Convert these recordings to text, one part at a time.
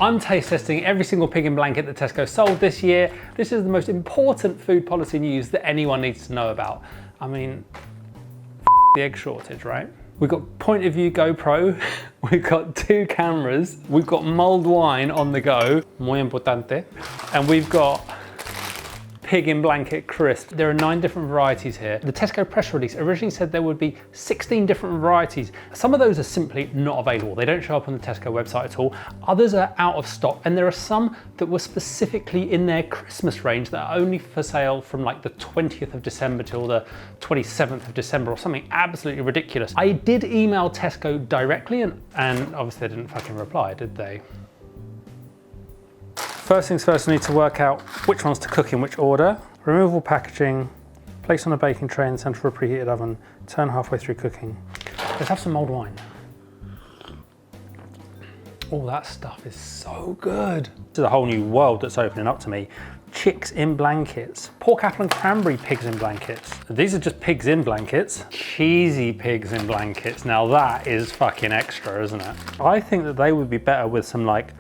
I'm taste testing every single pig in blanket that Tesco sold this year. This is the most important food policy news that anyone needs to know about. I mean, the egg shortage, right? We've got point of view GoPro, we've got 2 cameras, we've got mulled wine on the go, muy importante, and we've got pig in blanket crisp. There are 9 different varieties here. The Tesco press release originally said there would be 16 different varieties. Some of those are simply not available. They don't show up on the Tesco website at all. Others are out of stock, and there are some that were specifically in their Christmas range that are only for sale from like the 20th of December till the 27th of December or something absolutely ridiculous. I did email Tesco directly and obviously they didn't fucking reply, did they? First things first, I need to work out which ones to cook in which order. Removable packaging, place on a baking tray in the centre of a preheated oven, turn halfway through cooking. Let's have some mulled wine. Oh, that stuff is so good. This is a whole new world that's opening up to me. Chicks in blankets. Pork, apple and cranberry pigs in blankets. These are just pigs in blankets. Cheesy pigs in blankets. Now that is fucking extra, isn't it? I think that they would be better with some like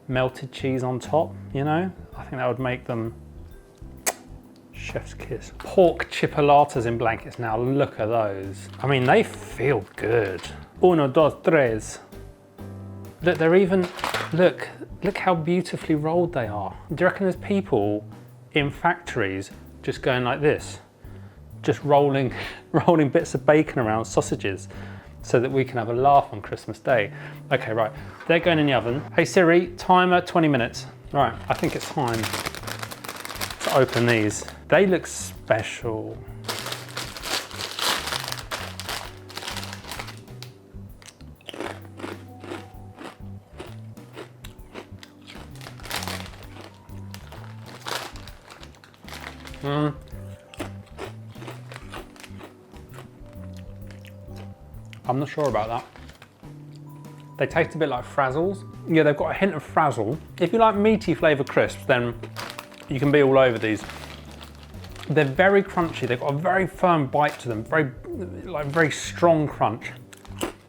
melted cheese on top, you know? I think that would make them chef's kiss. Pork chipolatas in blankets. Now look at those. I mean, they feel good. Uno, dos, tres. Look, they're even, look how beautifully rolled they are. Do you reckon there's people in factories just going like this? Just rolling bits of bacon around sausages so that we can have a laugh on Christmas Day. Okay, right, they're going in the oven. Hey Siri, timer 20 minutes. Right, I think it's time to open these. They look special. I'm not sure about that. They taste a bit like Frazzles. Yeah, they've got a hint of Frazzle. If you like meaty flavour crisps, then you can be all over these. They're very crunchy. They've got a very firm bite to them, very strong crunch.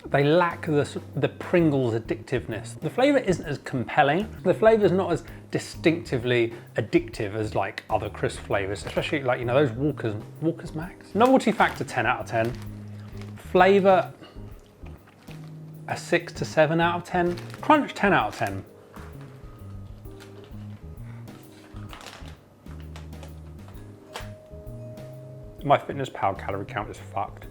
They lack the Pringles addictiveness. The flavour isn't as compelling. The flavour's not as distinctively addictive as like other crisp flavours, especially like, you know, those Walker's Max. Novelty factor 10 out of 10. Flavour, a 6 to 7 out of 10. Crunch, 10 out of 10. My Fitness Pal calorie count is fucked.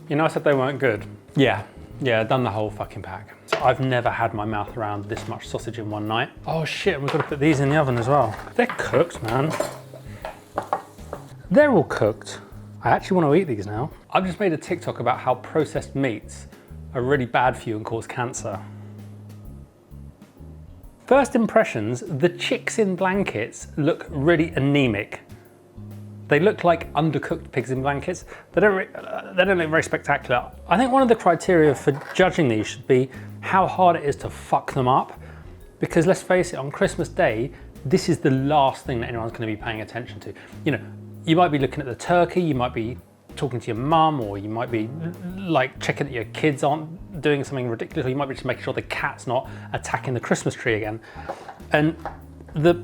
You know I said they weren't good? Yeah, done the whole fucking pack. So I've never had my mouth around this much sausage in one night. Oh shit, we've got to put these in the oven as well. They're cooked, man. They're all cooked. I actually want to eat these now. I've just made a TikTok about how processed meats are really bad for you and cause cancer. First impressions, the chicks in blankets look really anemic. They look like undercooked pigs in blankets. They don't look very spectacular. I think one of the criteria for judging these should be how hard it is to fuck them up. Because let's face it, on Christmas Day, this is the last thing that anyone's gonna be paying attention to. You know, you might be looking at the turkey, you might be talking to your mum, or you might be like checking that your kids aren't doing something ridiculous, or you might be just making sure the cat's not attacking the Christmas tree again. And the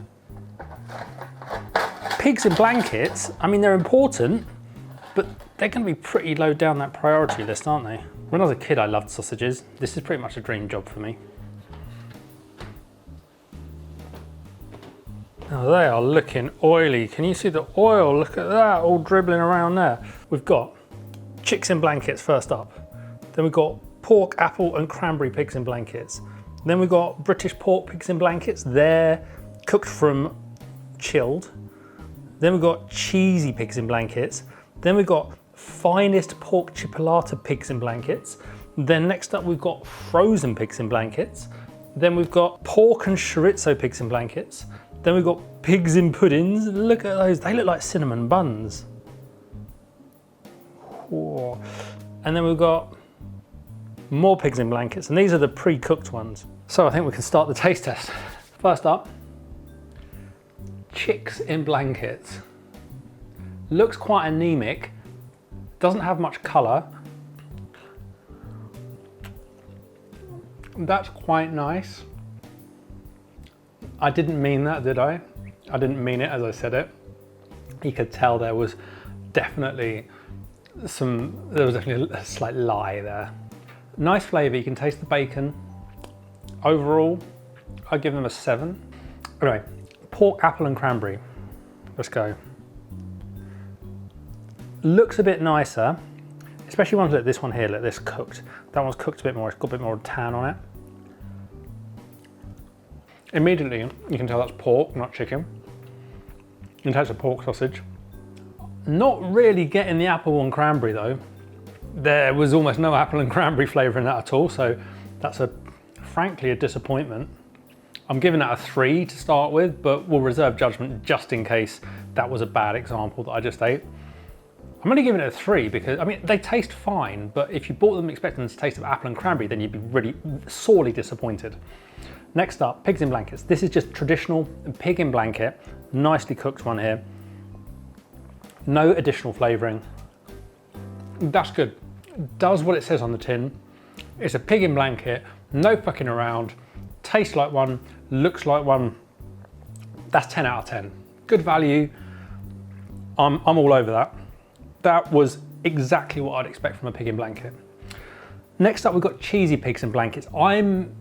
pigs in blankets, I mean, they're important, but they're going to be pretty low down that priority list, aren't they? When I was a kid, I loved sausages. This is pretty much a dream job for me. Now they are looking oily. Can you see the oil? Look at that, all dribbling around there. We've got chicks in blankets first up. Then we've got pork, apple and cranberry pigs in blankets. Then we've got British pork pigs in blankets. They're cooked from chilled. Then we've got cheesy pigs in blankets. Then we've got finest pork chipolata pigs in blankets. Then next up we've got frozen pigs in blankets. Then we've got pork and chorizo pigs in blankets. Then we've got pigs in puddings. Look at those, they look like cinnamon buns. Whoa. And then we've got More pigs in blankets, and these are the pre-cooked ones. So I think we can start the taste test. First up, chicks in blankets. Looks quite anemic, doesn't have much colour. That's quite nice. I didn't mean that, did I? I didn't mean it as I said it. You could tell there was definitely a slight lie there. Nice flavour, you can taste the bacon. Overall, I'd give them a 7. Anyway, pork, apple and cranberry. Let's go. Looks a bit nicer, especially ones like this one here, like this cooked. That one's cooked a bit more, it's got a bit more tan on it. Immediately, you can tell that's pork, not chicken. You can taste a pork sausage. Not really getting the apple and cranberry though. There was almost no apple and cranberry flavour in that at all, so that's frankly a disappointment. I'm giving that a 3 to start with, but we'll reserve judgment just in case that was a bad example that I just ate. I'm only giving it a 3 because, I mean, they taste fine, but if you bought them expecting the taste of apple and cranberry, then you'd be really sorely disappointed. Next up, pigs in blankets. This is just traditional pig in blanket, nicely cooked one here. No additional flavouring. That's good. Does what it says on the tin. It's a pig in blanket, no fucking around, tastes like one, looks like one. That's 10 out of 10. Good value. I'm all over that. That was exactly what I'd expect from a pig in blanket. Next up, we've got cheesy pigs in blankets. I'm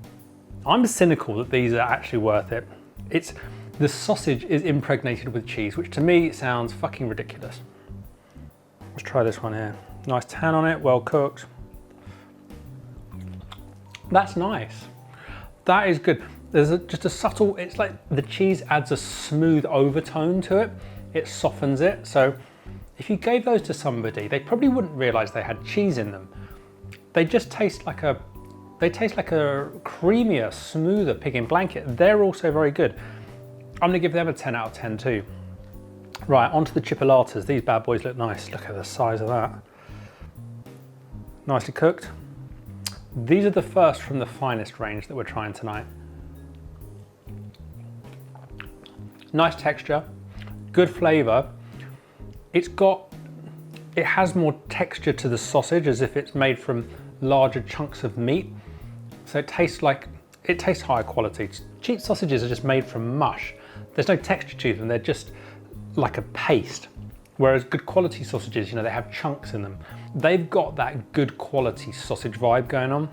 cynical that these are actually worth it. The sausage is impregnated with cheese, which to me sounds fucking ridiculous. Let's try this one here. Nice tan on it, well cooked. That's nice. That is good. There's just a subtle, it's like the cheese adds a smooth overtone to it. It softens it. So if you gave those to somebody, they probably wouldn't realize they had cheese in them. They just taste like a creamier, smoother pig in blanket. They're also very good. I'm gonna give them a 10 out of 10 too. Right, onto the chipolatas. These bad boys look nice. Look at the size of that. Nicely cooked. These are the first from the finest range that we're trying tonight. Nice texture, good flavor. It has more texture to the sausage as if it's made from larger chunks of meat. So it tastes higher quality. Cheap sausages are just made from mush. There's no texture to them, they're just like a paste. Whereas good quality sausages, they have chunks in them. They've got that good quality sausage vibe going on.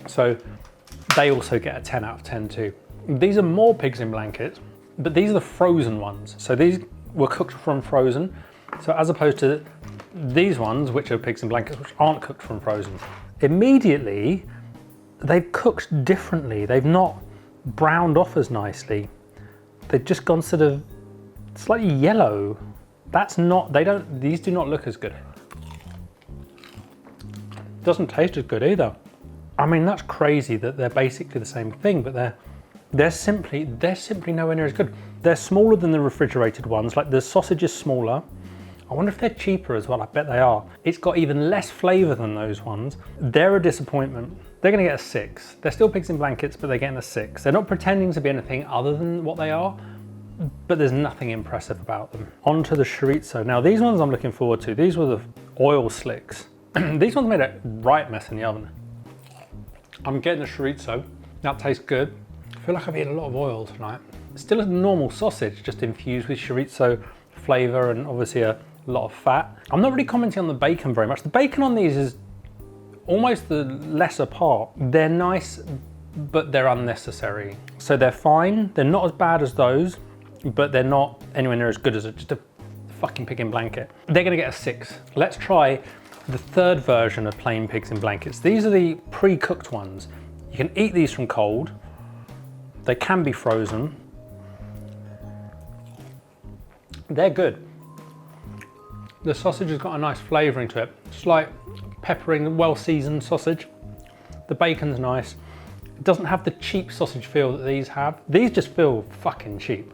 So they also get a 10 out of 10 too. These are more pigs in blankets, but these are the frozen ones. So these were cooked from frozen. So as opposed to these ones, which are pigs in blankets, which aren't cooked from frozen. Immediately, they've cooked differently. They've not browned off as nicely. They've just gone sort of slightly yellow. These do not look as good. Doesn't taste as good either. I mean, that's crazy that they're basically the same thing, but they're simply nowhere near as good. They're smaller than the refrigerated ones, like the sausage is smaller. I wonder if they're cheaper as well, I bet they are. It's got even less flavour than those ones. They're a disappointment. They're gonna get a 6. They're still pigs in blankets, but they're getting a 6. They're not pretending to be anything other than what they are, but there's nothing impressive about them. On to the chorizo. Now these ones I'm looking forward to. These were the oil slicks. These ones made a right mess in the oven. I'm getting the chorizo. That tastes good. I feel like I've eaten a lot of oil tonight. Still a normal sausage, just infused with chorizo flavour and obviously a lot of fat. I'm not really commenting on the bacon very much. The bacon on these is almost the lesser part. They're nice, but they're unnecessary. So they're fine. They're not as bad as those, but they're not anywhere near as good as just a fucking pig in blanket. They're gonna get a 6. Let's try the third version of plain pigs in blankets. These are the pre-cooked ones. You can eat these from cold. They can be frozen. They're good. The sausage has got a nice flavouring to it. Slight peppering, well-seasoned sausage. The bacon's nice. It doesn't have the cheap sausage feel that these have. These just feel fucking cheap.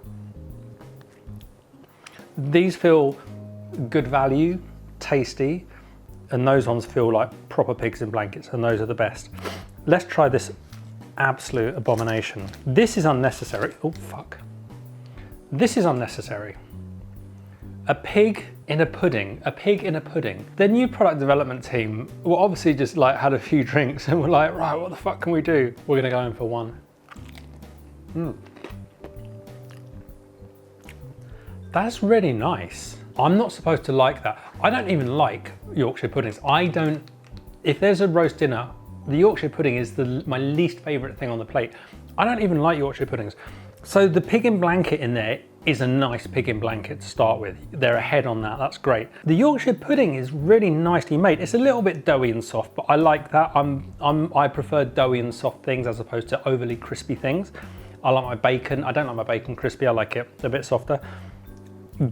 These feel good value, tasty, and those ones feel like proper pigs in blankets, and those are the best. Let's try this absolute abomination. This is unnecessary. Oh, fuck. This is unnecessary. A pig in a pudding, a pig in a pudding. The new product development team were obviously just like had a few drinks and were like, right, what the fuck can we do? We're gonna go in for one. That's really nice. I'm not supposed to like that. I don't even like Yorkshire puddings. If there's a roast dinner, the Yorkshire pudding is my least favorite thing on the plate. I don't even like Yorkshire puddings. So the pig in blanket in there is a nice pig in blanket to start with. They're ahead on that, that's great. The Yorkshire pudding is really nicely made. It's a little bit doughy and soft, but I like that. I prefer doughy and soft things as opposed to overly crispy things. I like my bacon. I don't like my bacon crispy, I like it a bit softer.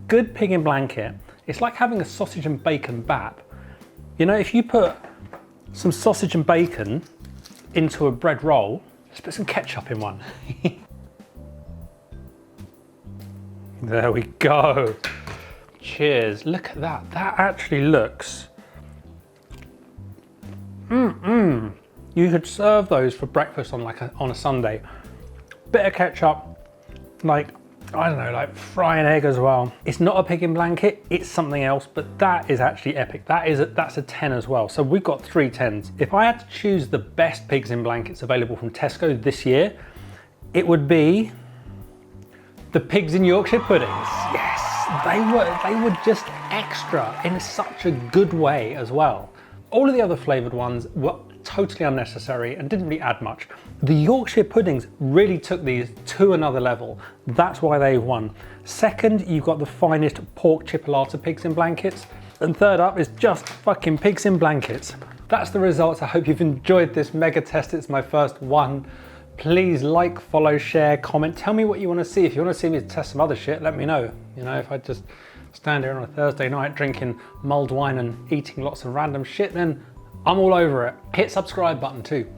Good pig in blanket. It's like having a sausage and bacon bap. You know, if you put some sausage and bacon into a bread roll, let's put some ketchup in one. There we go. Cheers. Look at that. That actually looks. You could serve those for breakfast on on a Sunday. Bit of ketchup, like, I don't know, like fry an egg as well. It's not a pig in blanket, it's something else, but that is actually epic. That's a 10 as well. So we've got 3 10s. If I had to choose the best pigs in blankets available from Tesco this year, it would be the pigs in Yorkshire puddings. Yes, they were just extra in such a good way as well. All of the other flavoured ones were totally unnecessary and didn't really add much. The Yorkshire puddings really took these to another level. That's why they won. Second, you've got the finest pork chipolata pigs in blankets. And third up is just fucking pigs in blankets. That's the results. I hope you've enjoyed this mega test. It's my first one. Please like, follow, share, comment. Tell me what you want to see. If you want to see me test some other shit, let me know. You know, if I just stand here on a Thursday night drinking mulled wine and eating lots of random shit, then I'm all over it. Hit subscribe button too.